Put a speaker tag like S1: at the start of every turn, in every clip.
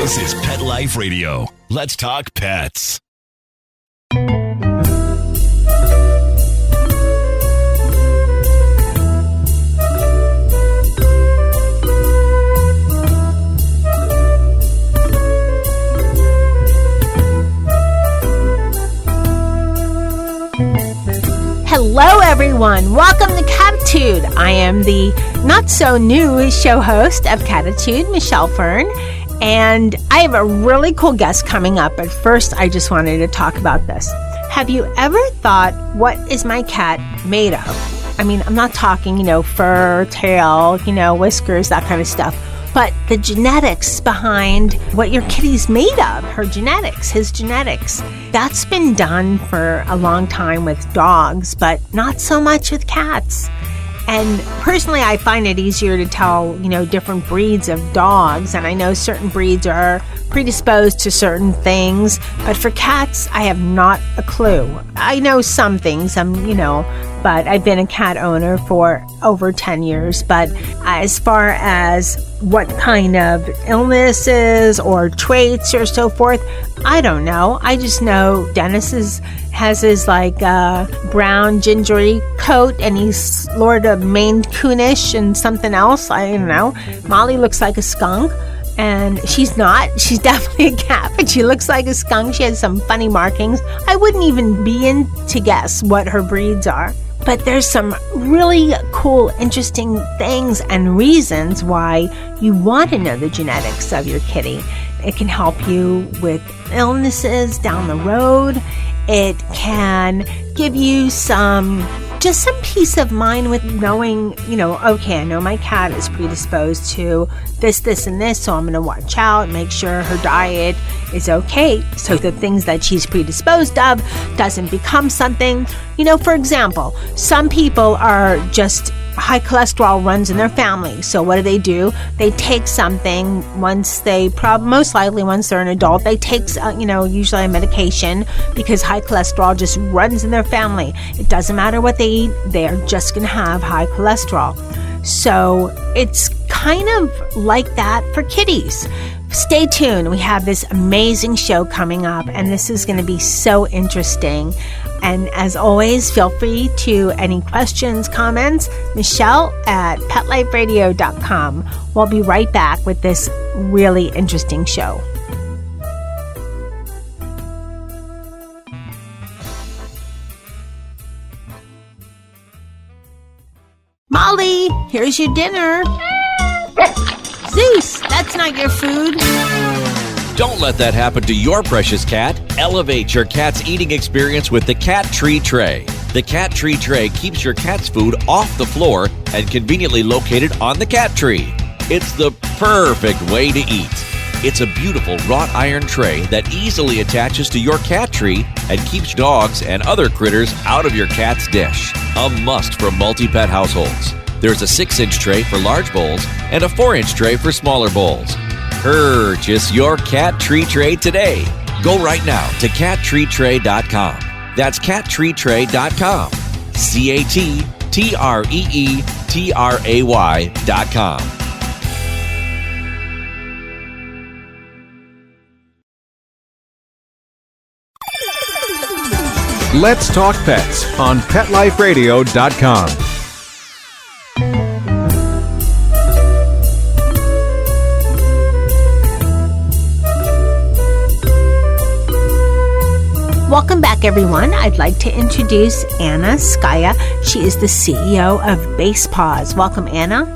S1: This is Pet Life Radio. Let's talk pets.
S2: Hello, everyone. Welcome to Cattitude. I am the not-so-new show host of Cattitude, Michelle Fern, and I have a really cool guest coming up. But first, I just wanted to talk about this. Have you ever thought, what is my cat made of? I mean, I'm not talking, fur, tail, whiskers, that kind of stuff. But the genetics behind what your kitty's made of, her genetics, his genetics, that's been done for a long time with dogs, but not so much with cats. And personally, I find it easier to tell, different breeds of dogs. And I know certain breeds are predisposed to certain things. But for cats, I have not a clue. I know some things, but I've been a cat owner for over 10 years. But as far as what kind of illnesses or traits or so forth, I don't know. I just know Dennis has his brown gingery coat, and he's sort of Maine Coonish and something else. I don't know. Molly looks like a skunk, and she's not. She's definitely a cat, but she looks like a skunk. She has some funny markings. I wouldn't even be in to guess what her breeds are. But there's some really cool, interesting things and reasons why you want to know the genetics of your kitty. It can help you with illnesses down the road. It can give you some peace of mind with knowing, okay, I know my cat is predisposed to this, and this, so I'm going to watch out, make sure her diet is okay, so the things that she's predisposed of doesn't become something. For example, some people are just high cholesterol runs in their family. So what do? They take something once most likely once they're an adult, they take, usually a medication because high cholesterol just runs in their family. It doesn't matter what they eat, they're just going to have high cholesterol. So it's kind of like that for kitties. Stay tuned. We have this amazing show coming up, and this is going to be so interesting. And as always, feel free to any questions, comments, Michelle at PetLifeRadio.com. We'll be right back with this really interesting show. Molly, here's your dinner. Zeus, that's not your food.
S3: Don't let that happen to your precious cat. Elevate your cat's eating experience with the Cat Tree Tray. The Cat Tree Tray keeps your cat's food off the floor and conveniently located on the cat tree. It's the perfect way to eat. It's a beautiful wrought iron tray that easily attaches to your cat tree and keeps dogs and other critters out of your cat's dish. A must for multi-pet households. There's a 6-inch tray for large bowls and a 4-inch tray for smaller bowls. Purchase your Cat Tree Tray today. Go right now to cattreetray.com. That's cattreetray.com. CATTREETRAY.com.
S4: Let's Talk Pets on PetLifeRadio.com.
S2: Welcome back, everyone. I'd like to introduce Anna Skaya. She is the CEO of Basepaws. Welcome, Anna.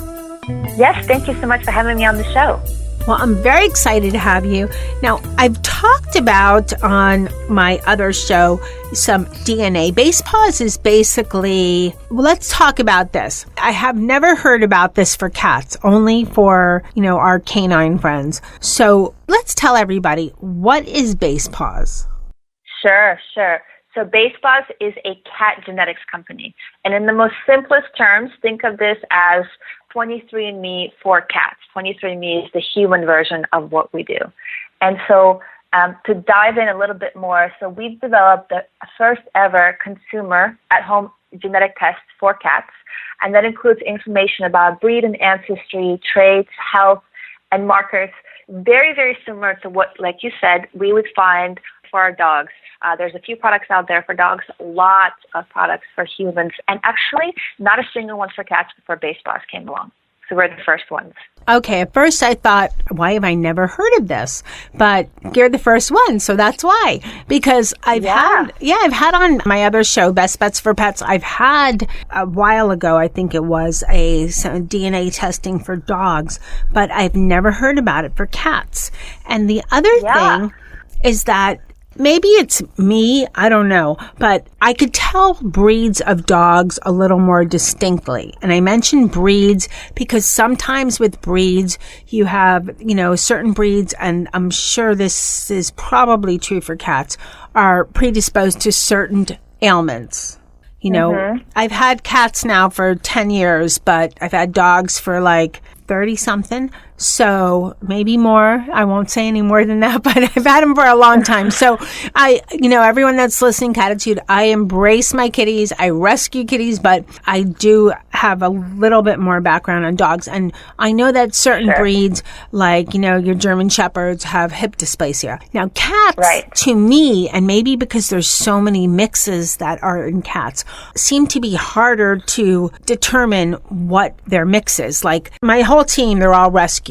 S5: Yes, thank you so much for having me on the show.
S2: Well, I'm very excited to have you. Now, I've talked about on my other show some DNA. Basepaws is basically, let's talk about this. I have never heard about this for cats, only for, our canine friends. So let's tell everybody, what is Basepaws?
S5: Sure. So Basepaws is a cat genetics company. And in the most simplest terms, think of this as 23andMe for cats. 23andMe is the human version of what we do. And so to dive in a little bit more, so we've developed the first ever consumer at-home genetic test for cats. And that includes information about breed and ancestry, traits, health, and markers very, very similar to what, like you said, we would find for our dogs. There's a few products out there for dogs, lots of products for humans, and actually not a single one for cats before Basepaws came along. So we're the first ones.
S2: Okay, at first I thought, why have I never heard of this? But you're the first one, so that's why. Because I've had on my other show, Best Bets for Pets, I've had a while ago, I think it was, some DNA testing for dogs, but I've never heard about it for cats. And the other thing is that maybe it's me, I don't know, but I could tell breeds of dogs a little more distinctly. And I mention breeds because sometimes with breeds, you have, certain breeds, and I'm sure this is probably true for cats, are predisposed to certain ailments. I've had cats now for 10 years, but I've had dogs for like 30 something. So maybe more. I won't say any more than that, but I've had them for a long time. So everyone that's listening, Cattitude, I embrace my kitties. I rescue kitties, but I do have a little bit more background on dogs. And I know that certain breeds, like, your German Shepherds have hip dysplasia. Now, cats, to me, and maybe because there's so many mixes that are in cats, seem to be harder to determine what their mix is. Like my whole team, they're all rescues.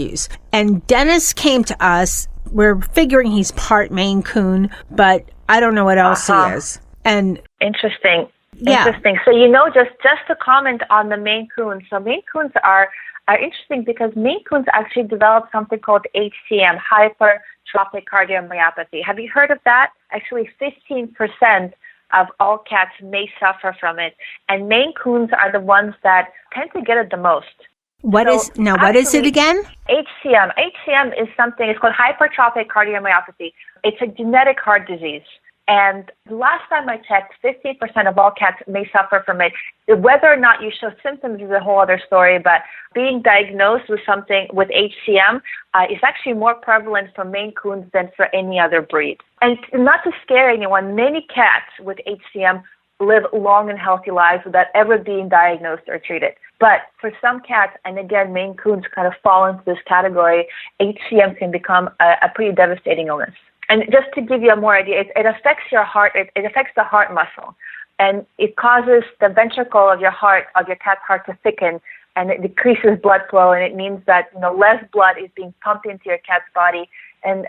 S2: And Dennis came to us. We're figuring he's part Maine Coon, but I don't know what else he is. And
S5: interesting. So, just to comment on the Maine Coons. So Maine Coons are interesting because Maine Coons actually developed something called HCM, hypertrophic cardiomyopathy. Have you heard of that? Actually, 15% of all cats may suffer from it. And Maine Coons are the ones that tend to get it the most.
S2: What is it again?
S5: HCM. HCM is something, it's called hypertrophic cardiomyopathy. It's a genetic heart disease. And the last time I checked, 15% of all cats may suffer from it. Whether or not you show symptoms is a whole other story, but being diagnosed with something with HCM is actually more prevalent for Maine Coons than for any other breed. And not to scare anyone, many cats with HCM live long and healthy lives without ever being diagnosed or treated. But for some cats, and again, Maine Coons kind of fall into this category, HCM can become a pretty devastating illness. And just to give you a more idea, it affects your heart, it affects the heart muscle. And it causes the ventricle of your cat's heart to thicken, and it decreases blood flow, and it means that, less blood is being pumped into your cat's body. And,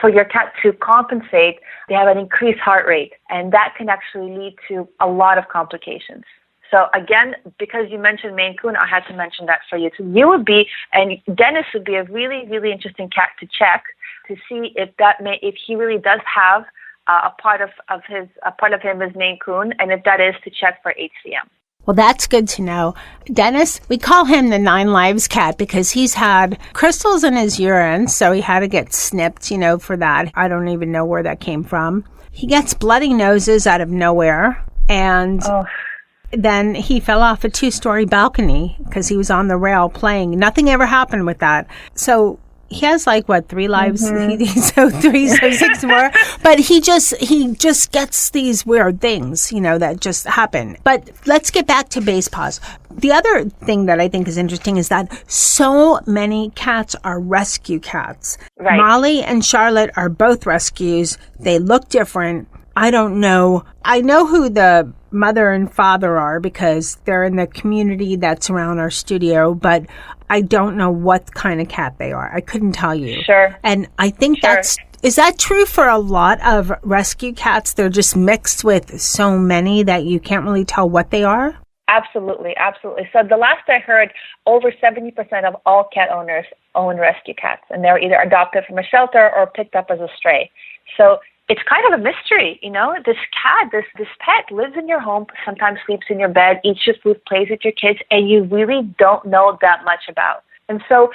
S5: for your cat to compensate, they have an increased heart rate, and that can actually lead to a lot of complications. So again, because you mentioned Maine Coon, I had to mention that for you. So Dennis would be a really, really interesting cat to check to see if he really does have a part of him is Maine Coon, and if that is to check for HCM.
S2: Well, that's good to know. Dennis, we call him the 9 Lives cat because he's had crystals in his urine, so he had to get snipped, for that. I don't even know where that came from. He gets bloody noses out of nowhere, and then he fell off a 2-story balcony because he was on the rail playing. Nothing ever happened with that. So he has 3 lives, so 6 more. But he just gets these weird things, that just happen. But let's get back to Basepaws. The other thing that I think is interesting is that so many cats are rescue cats. Right. Molly and Charlotte are both rescues. They look different. I don't know. I know who the mother and father are because they're in the community that's around our studio, but I don't know what kind of cat they are. I couldn't tell you.
S5: Sure.
S2: And I think is that true for a lot of rescue cats? They're just mixed with so many that you can't really tell what they are?
S5: Absolutely, absolutely. So the last I heard, over 70% of all cat owners own rescue cats, and they're either adopted from a shelter or picked up as a stray. So it's kind of a mystery, this cat, this pet lives in your home, sometimes sleeps in your bed, eats your food, plays with your kids, and you really don't know that much about. And so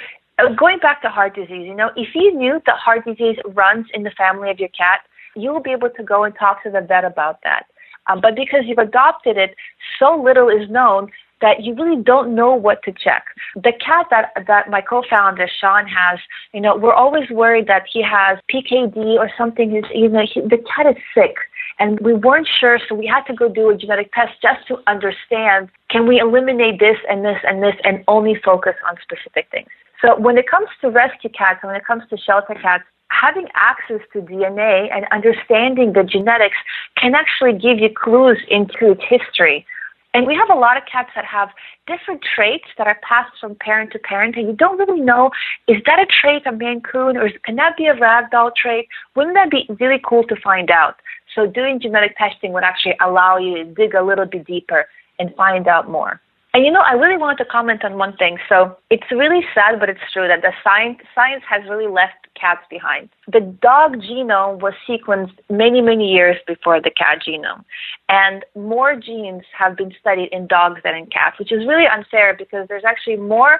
S5: going back to heart disease, if you knew that heart disease runs in the family of your cat, you will be able to go and talk to the vet about that. But because you've adopted it, so little is known that you really don't know what to check. The cat that my co-founder, Sean, has, we're always worried that he has PKD or something. The cat is sick, and we weren't sure, so we had to go do a genetic test just to understand, can we eliminate this and this and this and only focus on specific things? So when it comes to rescue cats, when it comes to shelter cats, having access to DNA and understanding the genetics can actually give you clues into its history. And we have a lot of cats that have different traits that are passed from parent to parent, and you don't really know, is that a trait of Maine Coon, or can that be a ragdoll trait? Wouldn't that be really cool to find out? So doing genetic testing would actually allow you to dig a little bit deeper and find out more. And I really wanted to comment on one thing. So it's really sad, but it's true that the science has really left cats behind. The dog genome was sequenced many, many years before the cat genome. And more genes have been studied in dogs than in cats, which is really unfair because there's actually more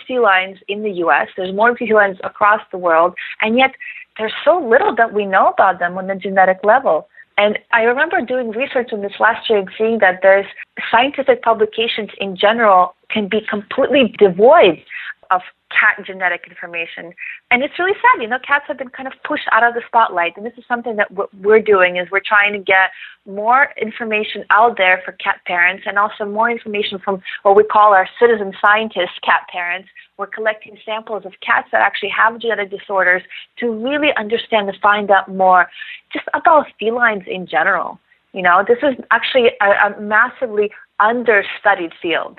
S5: felines in the U.S., there's more felines across the world, and yet there's so little that we know about them on the genetic level. And I remember doing research on this last year and seeing that there's scientific publications in general can be completely devoid of cat genetic information. And it's really sad. Cats have been kind of pushed out of the spotlight. And this is something that what we're doing is we're trying to get more information out there for cat parents and also more information from what we call our citizen scientists cat parents. We're collecting samples of cats that actually have genetic disorders to really understand and find out more just about felines in general. This is actually a massively understudied field.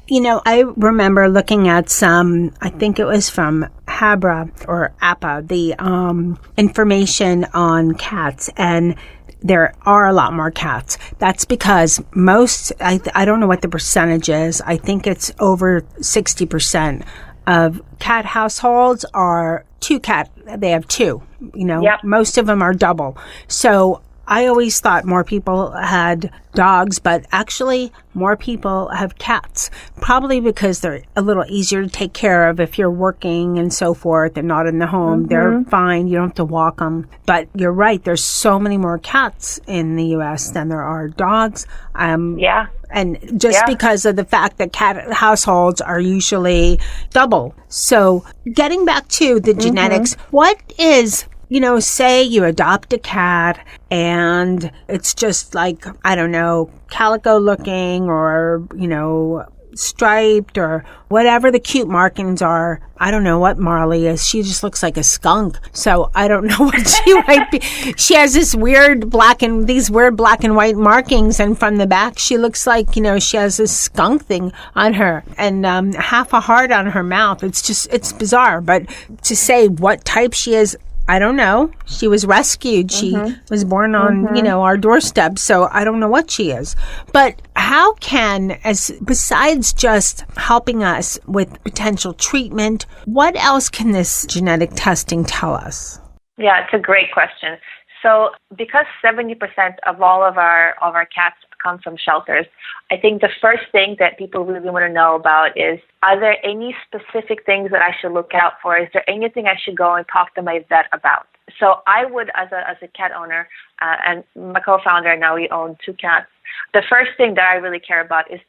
S2: I remember looking at some, I think it was from Habra or APA, the information on cats, and there are a lot more cats. That's because I don't know what the percentage is. I think it's over 60% of cat households are they have two,
S5: Yep.
S2: Most of them are double. So I always thought more people had dogs, but actually more people have cats, probably because they're a little easier to take care of if you're working and so forth and not in the home. Mm-hmm. They're fine. You don't have to walk them. But you're right. There's so many more cats in the U.S. than there are dogs.
S5: Yeah.
S2: And just because of the fact that cat households are usually double. So getting back to the genetics, what is... say you adopt a cat and it's just like, I don't know, calico looking or, striped or whatever the cute markings are. I don't know what Marley is. She just looks like a skunk. So I don't know what she might be. She has these weird black and white markings. And from the back, she looks like, she has this skunk thing on her and half a heart on her mouth. It's bizarre. But to say what type she is, I don't know. She was rescued. She was born on, our doorstep. So I don't know what she is. But how can, besides just helping us with potential treatment, what else can this genetic testing tell us?
S5: Yeah, it's a great question. So because 70% of all of our cats come from shelters, I think the first thing that people really want to know about is, are there any specific things that I should look out for? Is there anything I should go and talk to my vet about? So I would, as a cat owner, and my co-founder and now we own 2 cats, the first thing that I really care about is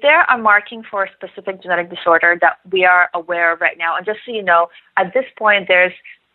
S5: there a marking for a specific genetic disorder that we are aware of right now? And just so you know, at this point, there's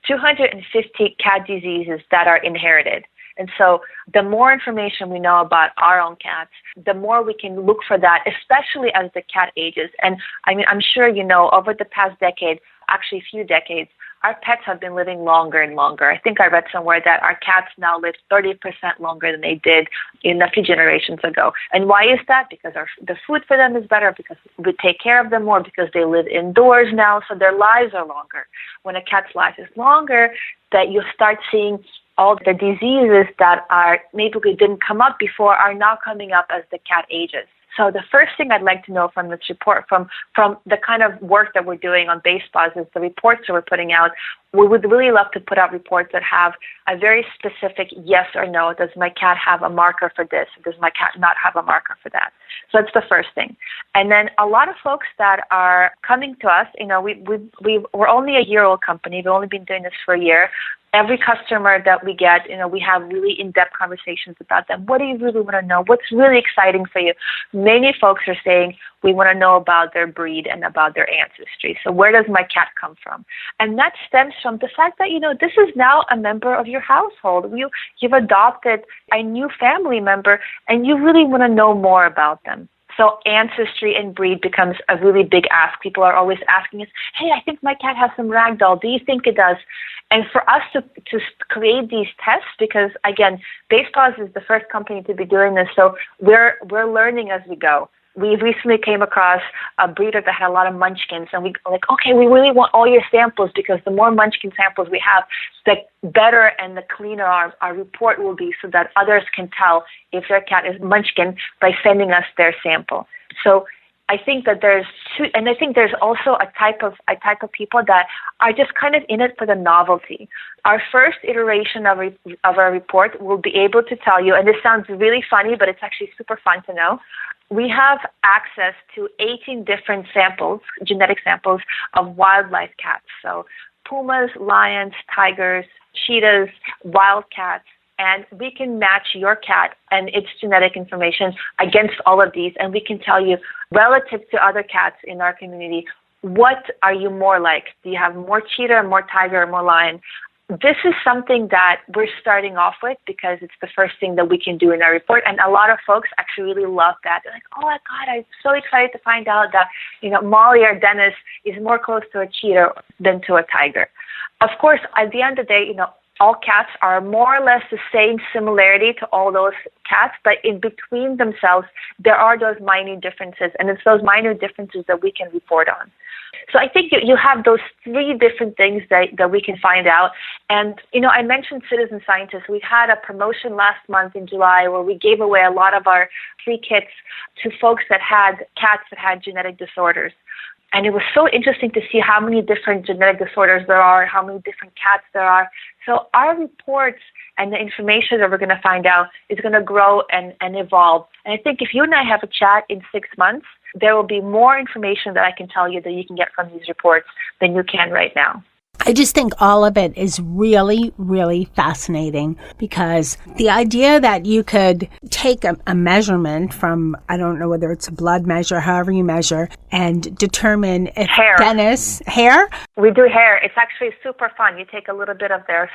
S5: 250 cat diseases that are inherited. And so the more information we know about our own cats, the more we can look for that, especially as the cat ages. And I mean, I'm sure over the past decade, actually a few decades, our pets have been living longer and longer. I think I read somewhere that our cats now live 30% longer than they did in a few generations ago. And why is that? Because the food for them is better, because we take care of them more, because they live indoors now, so their lives are longer. When a cat's life is longer, that you start seeing all the diseases that maybe didn't come up before are now coming up as the cat ages. So the first thing I'd like to know from this report, from the kind of work that we're doing on Basepaws, is the reports that we're putting out. We would really love to put out reports that have a very specific yes or no. Does my cat have a marker for this? Does my cat not have a marker for that? So that's the first thing. And then a lot of folks that are coming to us, we're only a year-old company. We've only been doing this for a year. Every customer that we get, we have really in-depth conversations about them. What do you really want to know? What's really exciting for you? Many folks are saying, we want to know about their breed and about their ancestry. So where does my cat come from? And that stems from the fact that, this is now a member of your household. You've adopted a new family member, and you really want to know more about them. So ancestry and breed becomes a really big ask. People are always asking us, hey, I think my cat has some ragdoll. Do you think it does? And for us to create these tests, because again, Basepaws is the first company to be doing this, so we're learning as we go. We recently came across a breeder that had a lot of munchkins, and we like, okay, we really want all your samples, because the more munchkin samples we have, the better and the cleaner our report will be, so that others can tell if their cat is munchkin by sending us their sample. So I think that there's two, and I think there's also a type of people that are just kind of in it for the novelty. Our first iteration of our report will be able to tell you, and this sounds really funny, but it's actually super fun to know. We have access to 18 different samples, genetic samples of wildlife cats. So pumas, lions, tigers, cheetahs, wildcats, and we can match your cat and its genetic information against all of these, and we can tell you, relative to other cats in our community, what are you more like? Do you have more cheetah, more tiger, or more lion? This is something that we're starting off with because it's the first thing that we can do in our report. And a lot of folks actually really love that. They're like, oh my God, I'm so excited to find out that, Molly or Dennis is more close to a cheetah than to a tiger. Of course, at the end of the day, all cats are more or less the same similarity to all those cats, but in between themselves, there are those minor differences. And it's those minor differences that we can report on. So I think you have those three different things that we can find out. And, I mentioned citizen scientists. We had a promotion last month in July where we gave away a lot of our free kits to folks that had cats that had genetic disorders. And it was so interesting to see how many different genetic disorders there are, how many different cats there are. So our reports and the information that we're going to find out is going to grow and evolve. And I think if you and I have a chat in 6 months, there will be more information that I can tell you that you can get from these reports than you can right now.
S2: I just think all of it is really, really fascinating, because the idea that you could take a measurement from, I don't know whether it's a blood measure, however you measure, and determine if
S5: hair.
S2: Dennis, hair?
S5: We do hair. It's actually super fun. You take a little bit of their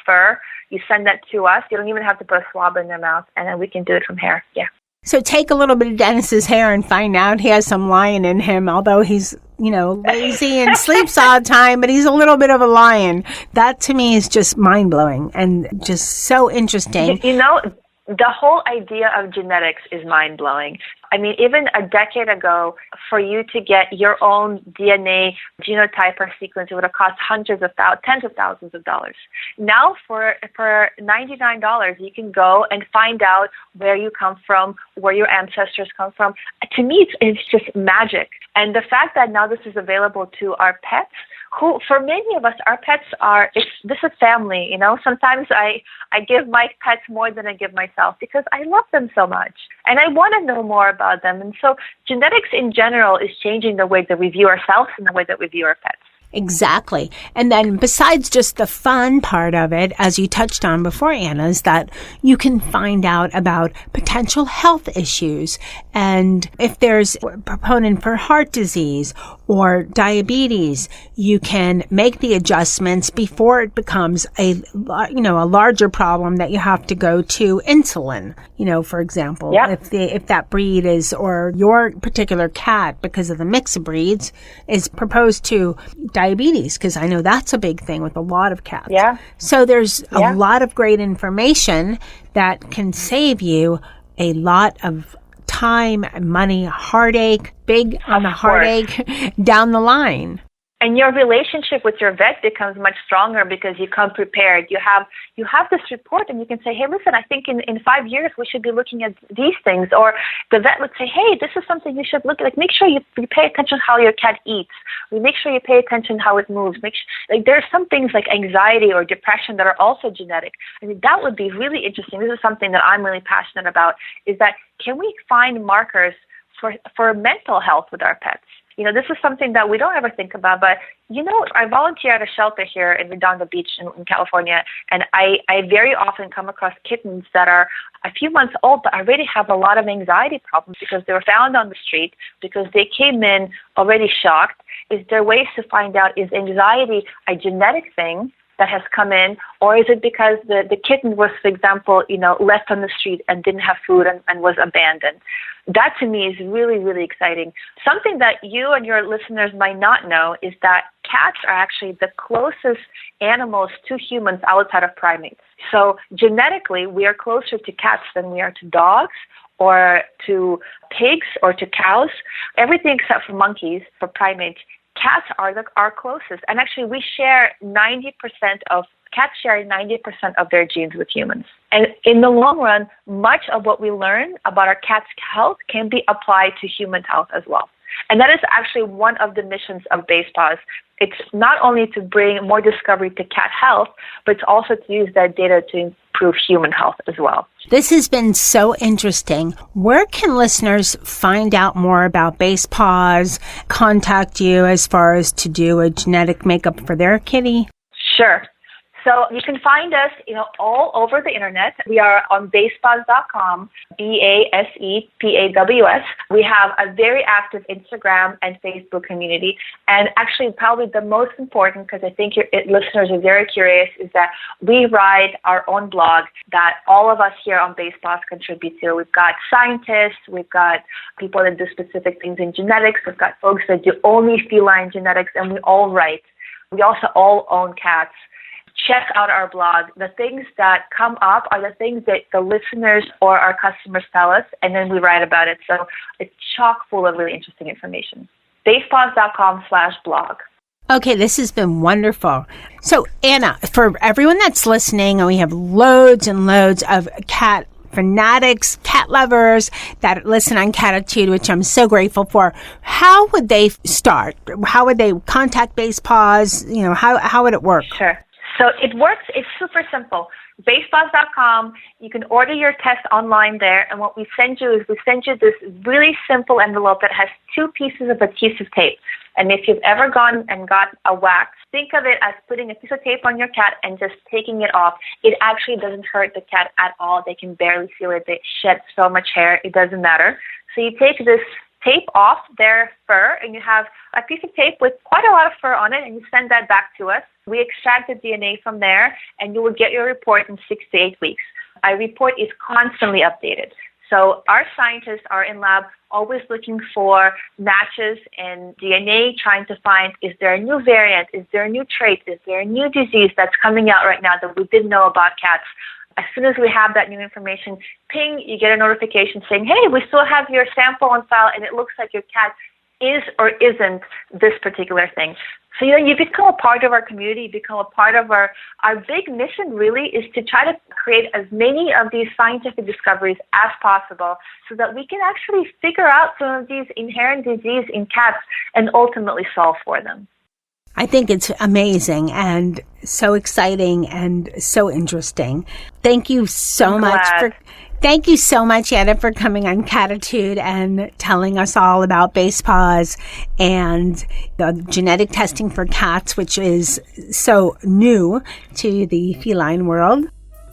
S5: fur, you send that to us. You don't even have to put a swab in their mouth, and then we can do it from hair. Yeah.
S2: So take a little bit of Dennis's hair and find out he has some lion in him, although he's, lazy and sleeps all the time, but he's a little bit of a lion. That to me is just mind-blowing and just so interesting.
S5: The whole idea of genetics is mind-blowing. I mean, even a decade ago, for you to get your own DNA genotype or sequence, it would have cost tens of thousands of dollars. Now, for $99, you can go and find out where you come from, where your ancestors come from. To me, it's just magic. And the fact that now this is available to our pets, who, for many of us, our pets this is family, Sometimes I give my pets more than I give myself because I love them so much. And I want to know more about them. And so genetics in general is changing the way that we view ourselves and the way that we view our pets.
S2: Exactly. And then besides just the fun part of it, as you touched on before, Anna, is that you can find out about potential health issues. And if there's a proponent for heart disease or diabetes, you can make the adjustments before it becomes a larger problem that you have to go to insulin. For example, if that breed is, or your particular cat, because of the mix of breeds, is proposed to diabetes, because I know that's a big thing with a lot of cats.
S5: Yeah.
S2: So there's a lot of great information that can save you a lot of time, money, heartache, big on the heartache down the line.
S5: And your relationship with your vet becomes much stronger because you come prepared. You have this report and you can say, hey, listen, I think in 5 years we should be looking at these things. Or the vet would say, hey, this is something you should look at. Like, make sure you pay attention how your cat eats. We make sure you pay attention how it moves. There are some things like anxiety or depression that are also genetic. I mean, that would be really interesting. This is something that I'm really passionate about, is that can we find markers for mental health with our pets? This is something that we don't ever think about, but, I volunteer at a shelter here in Redondo Beach in California, and I very often come across kittens that are a few months old, but already have a lot of anxiety problems because they were found on the street, because they came in already shocked. Is there ways to find out, is anxiety a genetic thing that has come in, or is it because the kitten was, for example, left on the street and didn't have food and was abandoned? That to me is really, really exciting. Something that you and your listeners might not know is that cats are actually the closest animals to humans outside of primates. So genetically, we are closer to cats than we are to dogs or to pigs or to cows. Everything except for monkeys, for primates. Cats are our closest. And actually, cats share 90% of their genes with humans. And in the long run, much of what we learn about our cat's health can be applied to human health as well. And that is actually one of the missions of Basepaws. It's not only to bring more discovery to cat health, but it's also to use that data to improve human health as well.
S2: This has been so interesting. Where can listeners find out more about Basepaws, contact you as far as to do a genetic makeup for their kitty?
S5: Sure. So you can find us, all over the internet. We are on basepaws.com, BASEPAWS. We have a very active Instagram and Facebook community. And actually, probably the most important, because I think your listeners are very curious, is that we write our own blog that all of us here on Basepaws contribute to. We've got scientists, we've got people that do specific things in genetics, we've got folks that do only feline genetics, and we all write. We also all own cats. Check out our blog. The things that come up are the things that the listeners or our customers tell us, and then we write about it. So it's chock full of really interesting information. Basepaws.com/blog.
S2: Okay, this has been wonderful. So, Anna, for everyone that's listening, and we have loads and loads of cat fanatics, cat lovers that listen on Cattitude, which I'm so grateful for. How would they start? How would they contact Basepaws? How would it work?
S5: Sure. So it works. It's super simple. Basepaws.com. You can order your test online there. And what we send you is this really simple envelope that has 2 pieces of adhesive tape. And if you've ever gone and got a wax, think of it as putting a piece of tape on your cat and just taking it off. It actually doesn't hurt the cat at all. They can barely feel it. They shed so much hair. It doesn't matter. So you take this tape off their fur, and you have a piece of tape with quite a lot of fur on it, and you send that back to us. We extract the DNA from there, and you will get your report in 6 to 8 weeks. Our report is constantly updated. So our scientists are in lab always looking for matches in DNA, trying to find, is there a new variant? Is there a new trait? Is there a new disease that's coming out right now that we didn't know about cats? As soon as we have that new information, ping, you get a notification saying, hey, we still have your sample on file, and it looks like your cat is or isn't this particular thing. So you become a part of our community, you become a part of our big mission really is to try to create as many of these scientific discoveries as possible so that we can actually figure out some of these inherent diseases in cats and ultimately solve for them.
S2: I think it's amazing and so exciting and so interesting. Thank you so much Anna, for coming on Cattitude and telling us all about Basepaws and the genetic testing for cats, which is so new to the feline world.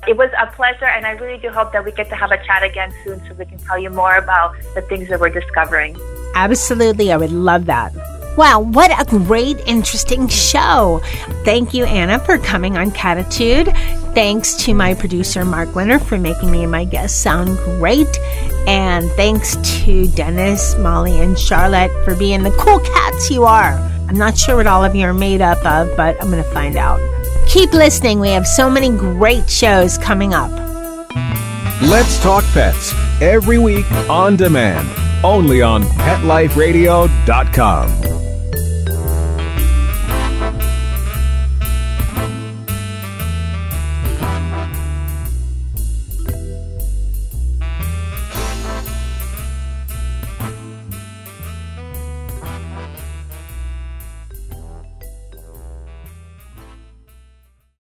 S5: It was a pleasure, and I really do hope that we get to have a chat again soon so we can tell you more about the things that we're discovering.
S2: Absolutely. I would love that. Wow, what a great, interesting show. Thank you, Anna, for coming on Cattitude. Thanks to my producer, Mark Winter, for making me and my guests sound great. And thanks to Dennis, Molly, and Charlotte for being the cool cats you are. I'm not sure what all of you are made up of, but I'm going to find out. Keep listening. We have so many great shows coming up.
S4: Let's Talk Pets, every week on demand, only on PetLifeRadio.com.